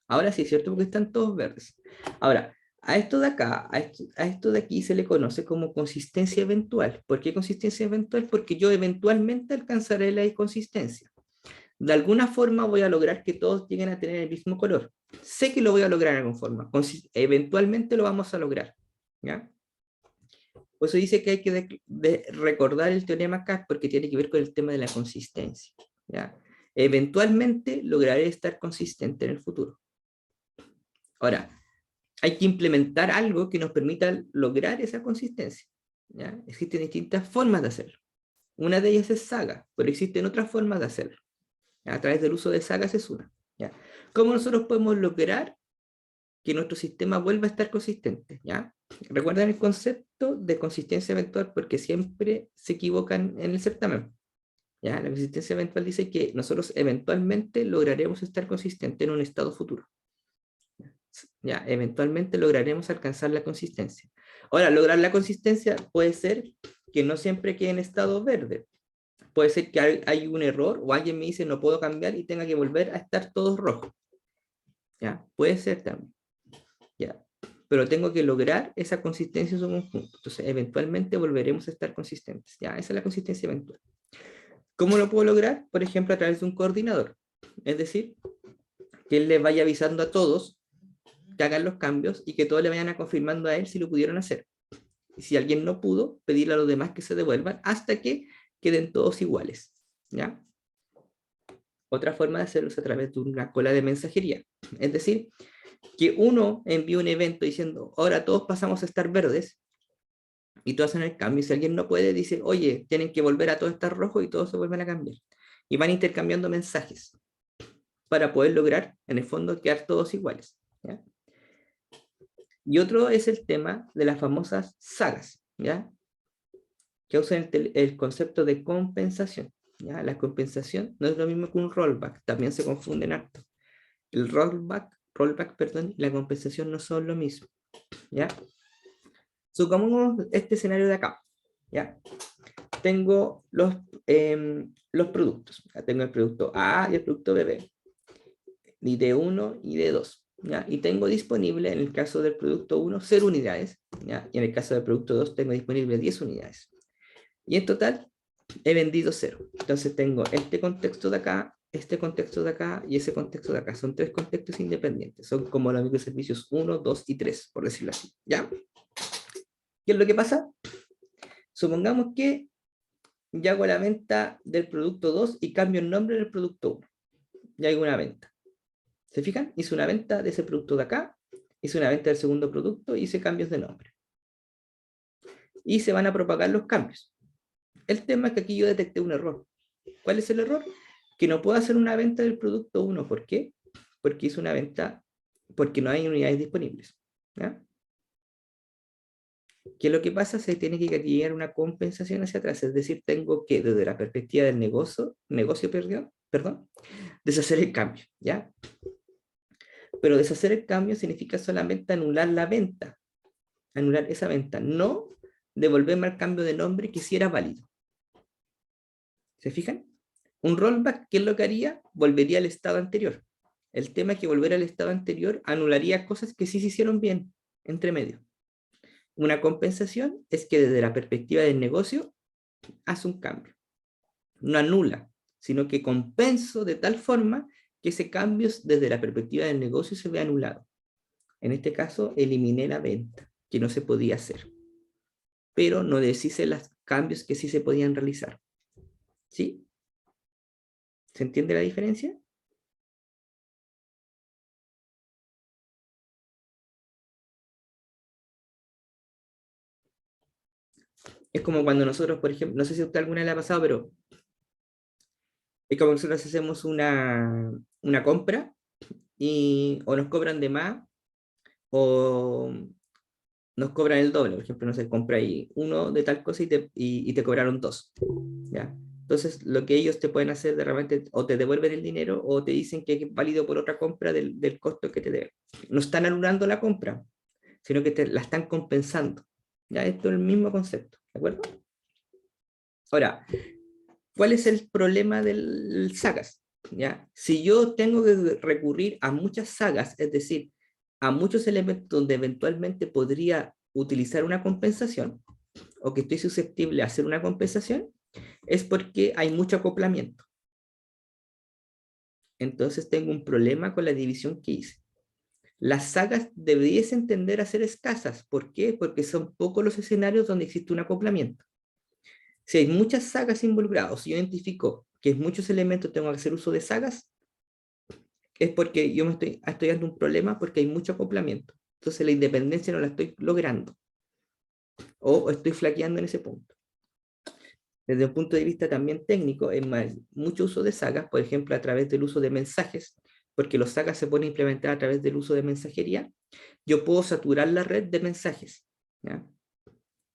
Ahora sí, ¿cierto? Porque están todos verdes. Ahora, A esto de acá, a esto de aquí se le conoce como consistencia eventual. ¿Por qué consistencia eventual? Porque yo eventualmente alcanzaré la inconsistencia. De alguna forma voy a lograr que todos lleguen a tener el mismo color. Sé que lo voy a lograr de alguna forma. Eventualmente lo vamos a lograr. ¿Ya? Por eso dice que hay que recordar el teorema K porque tiene que ver con el tema de la consistencia. ¿Ya? Eventualmente lograré estar consistente en el futuro. Ahora, hay que implementar algo que nos permita lograr esa consistencia. ¿Ya? Existen distintas formas de hacerlo. Una de ellas es Saga, pero existen otras formas de hacerlo. ¿Ya? A través del uso de sagas es una. ¿Ya? ¿Cómo nosotros podemos lograr que nuestro sistema vuelva a estar consistente? ¿Ya? Recuerden el concepto de consistencia eventual porque siempre se equivocan en el certamen. ¿Ya? La consistencia eventual dice que nosotros eventualmente lograremos estar consistentes en un estado futuro. ¿Ya? Eventualmente lograremos alcanzar la consistencia. Ahora, lograr la consistencia puede ser que no siempre quede en estado verde. Puede ser que hay un error o alguien me dice no puedo cambiar y tenga que volver a estar todos rojos. ¿Ya? Puede ser también. ¿Ya? Pero tengo que lograr esa consistencia en su conjunto. Entonces, eventualmente volveremos a estar consistentes. ¿Ya? Esa es la consistencia eventual. ¿Cómo lo puedo lograr? Por ejemplo, a través de un coordinador. Es decir, que él le vaya avisando a todos que hagan los cambios y que todos le vayan confirmando a él si lo pudieron hacer. Y si alguien no pudo, pedirle a los demás que se devuelvan hasta que queden todos iguales. ¿Ya? Otra forma de hacerlo es a través de una cola de mensajería. Es decir, que uno envíe un evento diciendo, ahora todos pasamos a estar verdes, y todos hacen el cambio. Y si alguien no puede, dice, oye, tienen que volver a todos estar rojos y todos se vuelven a cambiar. Y van intercambiando mensajes para poder lograr, en el fondo, quedar todos iguales. ¿Ya? Y otro es el tema de las famosas sagas, ¿ya? Que usan el concepto de compensación. ¿Ya? La compensación no es lo mismo que un rollback, también se confunden harto. El rollback, perdón, y la compensación no son lo mismo. ¿Ya? Supongamos este escenario de acá. ¿Ya? Tengo los productos. Ya tengo el producto A y el producto B, y D1 y D2. ¿Ya? Y tengo disponible, en el caso del producto 1, 0 unidades. ¿Ya? Y en el caso del producto 2, tengo disponible 10 unidades. Y en total, he vendido 0. Entonces tengo este contexto de acá, este contexto de acá y ese contexto de acá. Son 3 contextos independientes. Son como los microservicios 1, 2 y 3, por decirlo así. ¿Ya? ¿Qué es lo que pasa? Supongamos que ya hago la venta del producto 2 y cambio el nombre del producto 1. Ya hago una venta. ¿Se fijan? Hice una venta de ese producto de acá, hice una venta del segundo producto, hice cambios de nombre. Y se van a propagar los cambios. El tema es que aquí yo detecté un error. ¿Cuál es el error? Que no puedo hacer una venta del producto 1. ¿Por qué? Porque hice una venta, porque no hay unidades disponibles. ¿Ya? ¿Qué es lo que pasa? Se tiene que llegar una compensación hacia atrás. Es decir, tengo que, desde la perspectiva del negocio perdón, deshacer el cambio. ¿Ya? Pero deshacer el cambio significa solamente anular la venta. Anular esa venta. No devolverme al cambio de nombre que sí era válido. ¿Se fijan? Un rollback, ¿qué es lo que haría? Volvería al estado anterior. El tema es que volver al estado anterior anularía cosas que sí se hicieron bien, entre medio. Una compensación es que desde la perspectiva del negocio hace un cambio. No anula, sino que compenso de tal forma que ese cambio desde la perspectiva del negocio se ve anulado. En este caso, eliminé la venta, que no se podía hacer. Pero no deshice los cambios que sí se podían realizar. ¿Sí? ¿Se entiende la diferencia? Es como cuando nosotros, por ejemplo, no sé si a usted alguna vez le ha pasado, pero es como nosotros hacemos una compra y o nos cobran de más o nos cobran el doble. Por ejemplo, no sé, compra ahí uno de tal cosa y te cobraron dos. ¿Ya? Entonces, lo que ellos te pueden hacer de repente, o te devuelven el dinero o te dicen que es válido por otra compra del costo que te deben. No están anulando la compra, sino que la están compensando. ¿Ya? Esto es el mismo concepto. ¿De acuerdo? Ahora, ¿cuál es el problema del sagas? ¿Ya? Si yo tengo que recurrir a muchas sagas, es decir, a muchos elementos donde eventualmente podría utilizar una compensación, o que estoy susceptible a hacer una compensación, es porque hay mucho acoplamiento. Entonces tengo un problema con la división que hice. Las sagas debiesen tender a ser escasas. ¿Por qué? Porque son pocos los escenarios donde existe un acoplamiento. Si hay muchas sagas involucradas, si yo identifico que en muchos elementos tengo que hacer uso de sagas, es porque yo estoy dando un problema porque hay mucho acoplamiento. Entonces la independencia no la estoy logrando o estoy flaqueando en ese punto. Desde un punto de vista también técnico, es más, mucho uso de sagas, por ejemplo, a través del uso de mensajes, porque los sagas se pueden implementar a través del uso de mensajería. Yo puedo saturar la red de mensajes, ¿ya?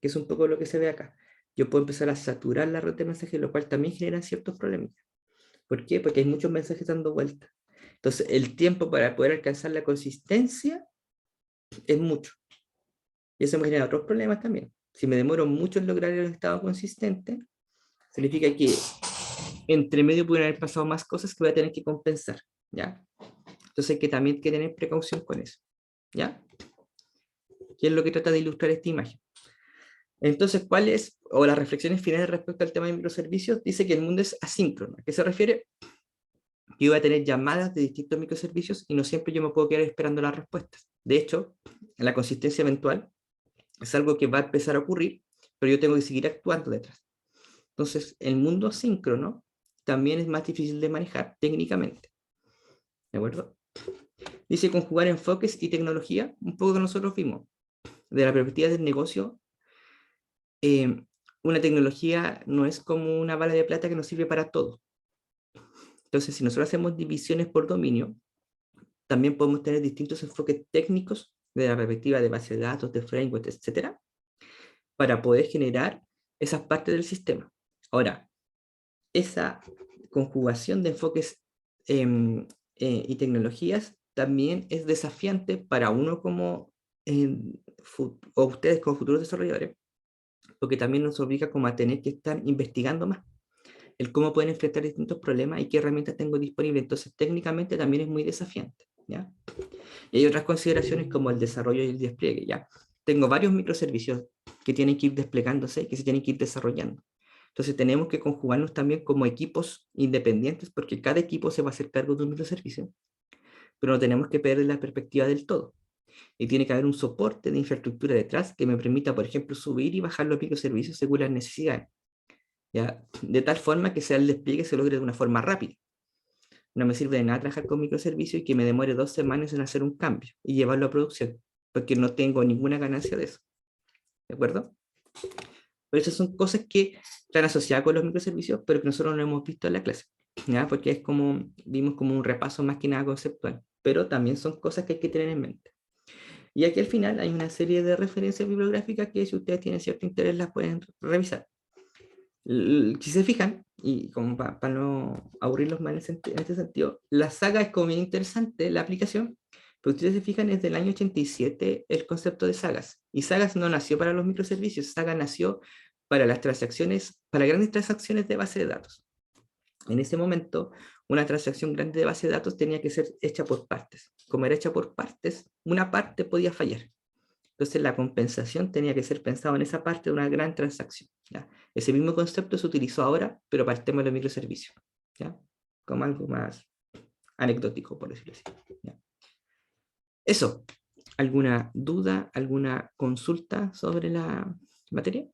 Que es un poco lo que se ve acá. Yo puedo empezar a saturar la red de mensajes, lo cual también genera ciertos problemas. ¿Por qué? Porque hay muchos mensajes dando vuelta. Entonces, el tiempo para poder alcanzar la consistencia es mucho. Y eso me genera otros problemas también. Si me demoro mucho en lograr el estado consistente, significa que entre medio pueden haber pasado más cosas que voy a tener que compensar, ¿ya? Entonces hay que también que tener precaución con eso, ¿ya? ¿Qué es lo que trata de ilustrar esta imagen? Entonces, ¿cuál es, o las reflexiones finales respecto al tema de microservicios? Dice que el mundo es asíncrono. ¿A qué se refiere? Yo voy a tener llamadas de distintos microservicios y no siempre yo me puedo quedar esperando las respuestas. De hecho, la consistencia eventual es algo que va a empezar a ocurrir, pero yo tengo que seguir actuando detrás. Entonces, el mundo asíncrono también es más difícil de manejar técnicamente. ¿De acuerdo? Dice conjugar enfoques y tecnología, un poco que nosotros vimos. De la perspectiva del negocio, eh, una tecnología no es como una bala de plata que nos sirve para todo. Entonces, si nosotros hacemos divisiones por dominio, también podemos tener distintos enfoques técnicos de la perspectiva de base de datos, de framework, etcétera, para poder generar esas partes del sistema. Ahora, esa conjugación de enfoques y tecnologías también es desafiante para uno como, o ustedes como futuros desarrolladores, porque también nos obliga como a tener que estar investigando más el cómo pueden enfrentar distintos problemas y qué herramientas tengo disponibles. Entonces, técnicamente también es muy desafiante, ¿ya? Y hay otras consideraciones como el desarrollo y el despliegue, ¿ya? Tengo varios microservicios que tienen que ir desplegándose, que se tienen que ir desarrollando. Entonces tenemos que conjugarnos también como equipos independientes, porque cada equipo se va a hacer cargo de un microservicio, pero no tenemos que perder la perspectiva del todo. Y tiene que haber un soporte de infraestructura detrás que me permita, por ejemplo, subir y bajar los microservicios según las necesidades, ¿ya? De tal forma que sea el despliegue se logre de una forma rápida. No me sirve de nada trabajar con microservicios y que me demore 2 semanas en hacer un cambio y llevarlo a producción, porque no tengo ninguna ganancia de eso. ¿De acuerdo? Pero esas son cosas que están asociadas con los microservicios, pero que nosotros no hemos visto en la clase, ¿ya? Porque es como, vimos como un repaso más que nada conceptual, pero también son cosas que hay que tener en mente. Y aquí al final hay una serie de referencias bibliográficas que si ustedes tienen cierto interés las pueden revisar. Si se fijan, y como para no aburrirlos más en este sentido, la saga es como bien interesante, la aplicación, pero ustedes se fijan, es del año 87 el concepto de sagas. Y sagas no nació para los microservicios, saga nació para las transacciones, para grandes transacciones de base de datos. En ese momento, una transacción grande de base de datos tenía que ser hecha por partes. Como era hecha por partes, una parte podía fallar. Entonces la compensación tenía que ser pensado en esa parte de una gran transacción, ¿ya? Ese mismo concepto se utilizó ahora, pero para el tema de los microservicios, ¿ya? Como algo más anecdótico, por decirlo así, ¿ya? Eso. ¿Alguna duda, alguna consulta sobre la materia?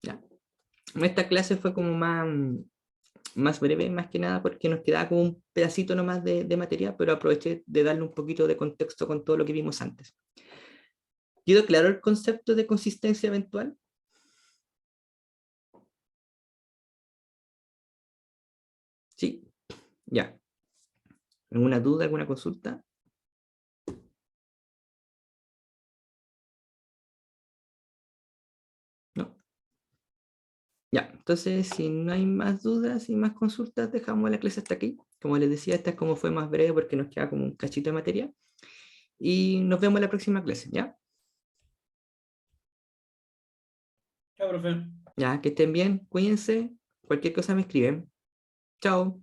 ¿Ya? Esta clase fue como más breve, más que nada, porque nos quedaba como un pedacito nomás de materia, pero aproveché de darle un poquito de contexto con todo lo que vimos antes. ¿Quedó claro el concepto de consistencia eventual? Sí, ya. ¿Alguna duda, alguna consulta? No. Ya, entonces si no hay más dudas y más consultas, dejamos la clase hasta aquí. Como les decía, esta es como fue más breve porque nos queda como un cachito de materia. Y nos vemos en la próxima clase, ¿ya? Chao, profe. Ya, que estén bien, cuídense. Cualquier cosa me escriben. Chao.